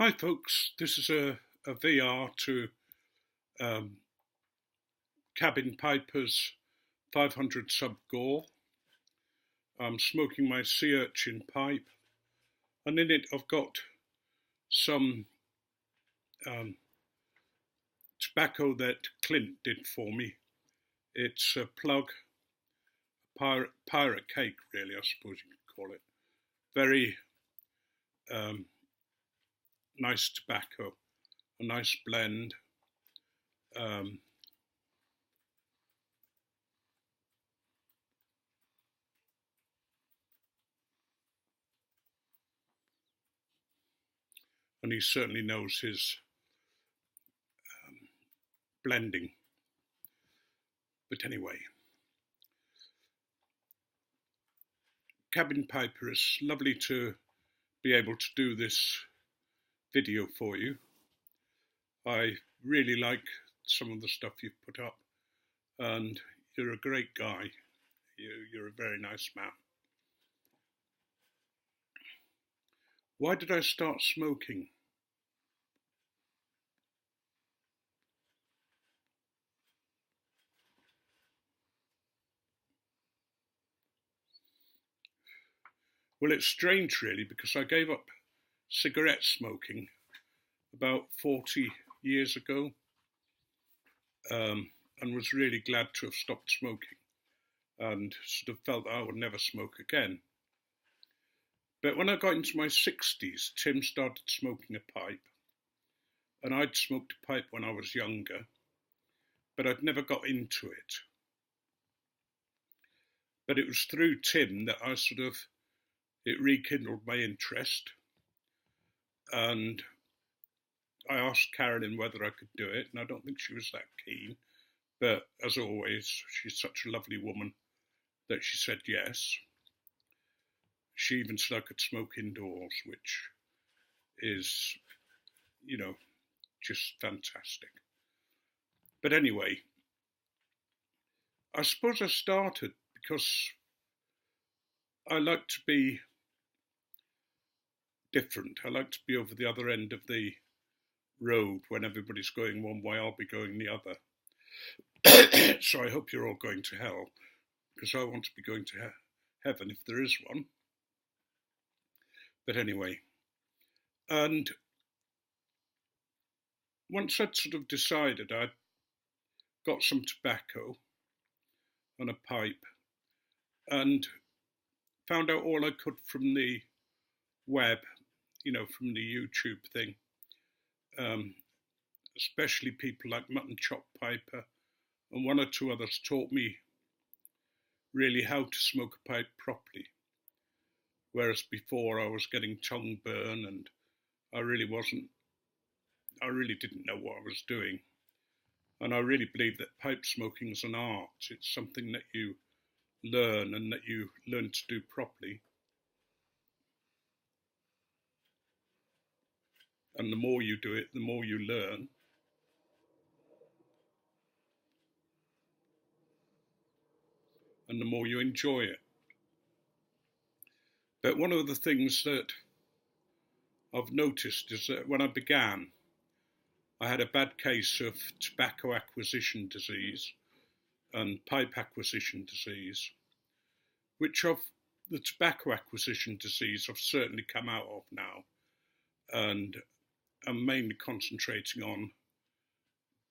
Hi folks, this is a VR to um, CabinPiper's 500 sub GAW. I'm smoking my sea urchin pipe, and in it I've got some um, tobacco that Clint did for me. It's a plug, pirate cake really, I suppose you could call it. Very um, nice tobacco, a nice blend. Um, and he certainly knows his blending. But anyway, CabinPiper, it's lovely to be able to do this video for you. I really like some of the stuff you've put up, and you're a great guy. You're a very nice man. Why did I start smoking? Well, it's strange really, because I gave up cigarette smoking about 40 years ago, and was really glad to have stopped smoking and sort of felt I would never smoke again. But when I got into my 60s, Tim started smoking a pipe, and I'd smoked a pipe when I was younger, but I'd never got into it. But it was through Tim that it rekindled my interest, and I asked Carolyn whether I could do it, and I don't think she was that keen, but as always, she's such a lovely woman that she said yes. She even said I could smoke indoors, which is, you know, just fantastic. But anyway, I suppose I started because I like to be different. I like to be over the other end of the road. When everybody's going one way, I'll be going the other. So I hope you're all going to hell, because I want to be going to heaven if there is one. But anyway, and once I'd sort of decided, I'd got some tobacco and a pipe, and found out all I could from the web, from the YouTube thing, um, especially people like Mutton Chop Piper, and one or two others taught me really how to smoke a pipe properly. Whereas before I was getting tongue burn, and I really wasn't, I really didn't know what I was doing. And I really believe that pipe smoking is an art. It's something that you learn, and that you learn to do properly. And the more you do it, the more you learn. And the more you enjoy it. But one of the things that I've noticed is that when I began, I had a bad case of tobacco acquisition disease and pipe acquisition disease, which of the tobacco acquisition disease I've certainly come out of now, and I'm mainly concentrating on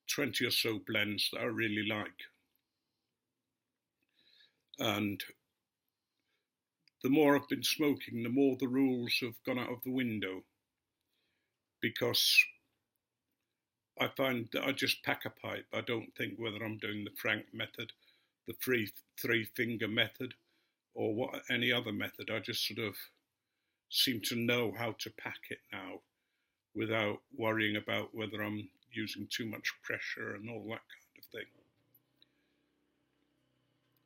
20 or so blends that I really like. And the more I've been smoking, the more the rules have gone out of the window, because I find that I just pack a pipe. I don't think whether I'm doing the Frank method, the three finger method, or any other method. I just sort of seem to know how to pack it now, without worrying about whether I'm using too much pressure and all that kind of thing.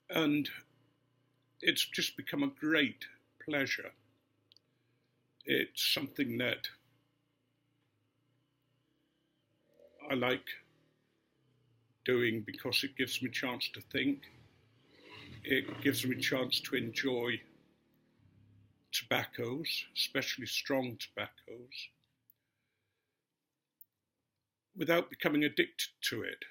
And it's just become a great pleasure. It's something that I like doing because it gives me a chance to think. It gives me a chance to enjoy tobaccos, especially strong tobaccos. without becoming addicted to it.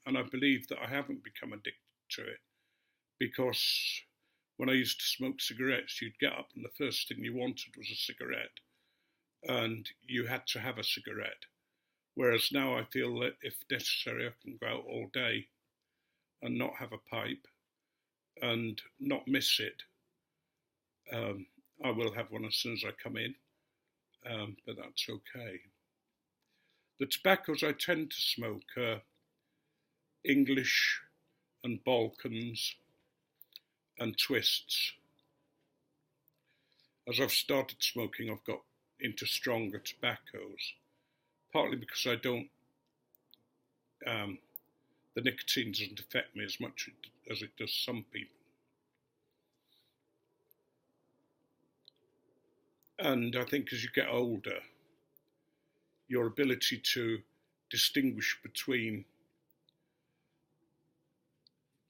And I believe that I haven't become addicted to it, because when I used to smoke cigarettes, you'd get up and the first thing you wanted was a cigarette, and you had to have a cigarette. Whereas now I feel that if necessary, I can go out all day and not have a pipe and not miss it. I will have one as soon as I come in, but that's okay. The tobaccos I tend to smoke are English and Balkans and Twists. As I've started smoking, I've got into stronger tobaccos, partly because I don't, the nicotine doesn't affect me as much as it does some people. And I think as you get older, your ability to distinguish between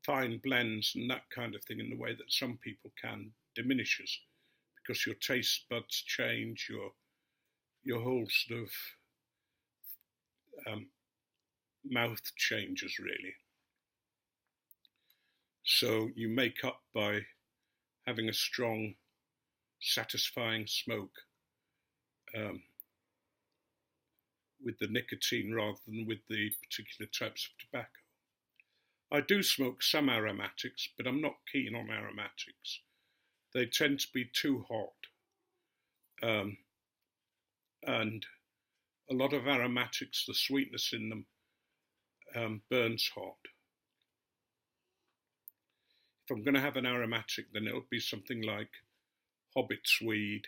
fine blends and that kind of thing in the way that some people can diminishes, because your taste buds change, your whole sort of mouth changes really. So you make up by having a strong, satisfying smoke with the nicotine rather than with the particular types of tobacco. I do smoke some aromatics, but I'm not keen on aromatics. They tend to be too hot. And a lot of aromatics, the sweetness in them burns hot. If I'm going to have an aromatic, then it'll be something like hobbit's weed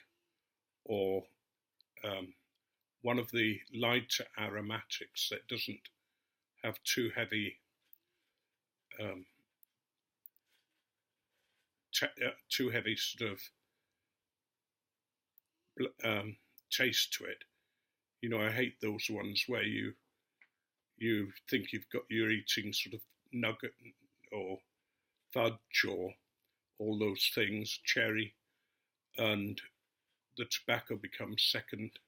or one of the lighter aromatics that doesn't have too heavy sort of taste to it. You know, I hate those ones where you think you're eating sort of nugget or fudge or all those things, cherry, and the tobacco becomes second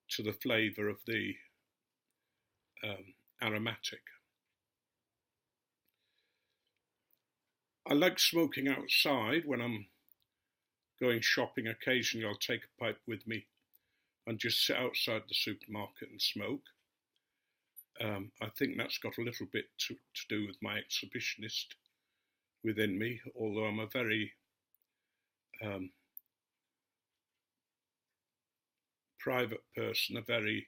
to the flavour of the aromatic. I like smoking outside when I'm going shopping. Occasionally I'll take a pipe with me and just sit outside the supermarket and smoke. I think that's got a little bit to do with my exhibitionist within me, although I'm a very private person, a very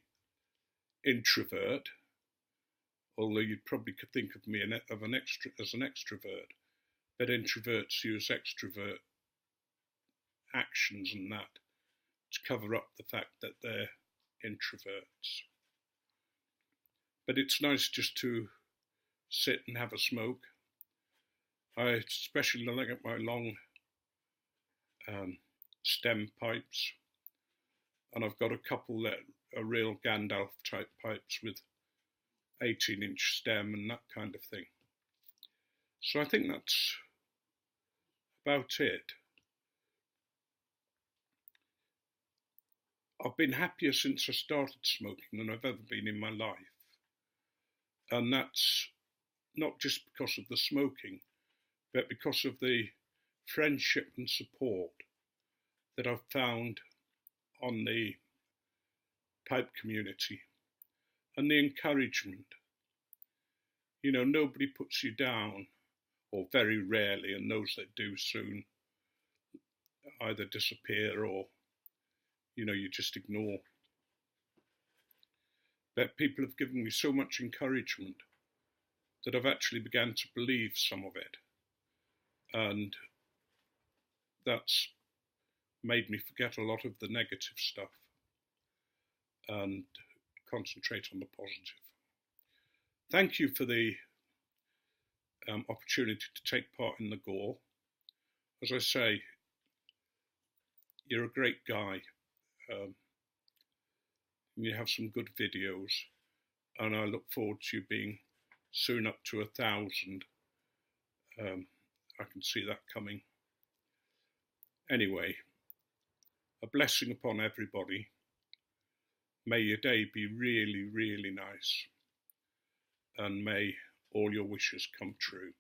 introvert, although you'd probably could think of me as an extrovert, but introverts use extrovert actions and that to cover up the fact that they're introverts. But it's nice just to sit and have a smoke. I especially like my long stem pipes, and I've got a couple that are real Gandalf type pipes with 18-inch stem and that kind of thing. So I think that's about it. I've been happier since I started smoking than I've ever been in my life. And that's not just because of the smoking, but because of the friendship and support that I've found on the pipe community and the encouragement. You know, nobody puts you down, or very rarely, and those that do soon either disappear or, you know, you just ignore. But people have given me so much encouragement that I've actually begun to believe some of it. And that's made me forget a lot of the negative stuff and concentrate on the positive. Thank you for the opportunity to take part in the GAW. As I say, you're a great guy. And you have some good videos, and I look forward to you being soon up to 1,000. I can see that coming. Anyway, a blessing upon everybody. May your day be really, really nice, and may all your wishes come true.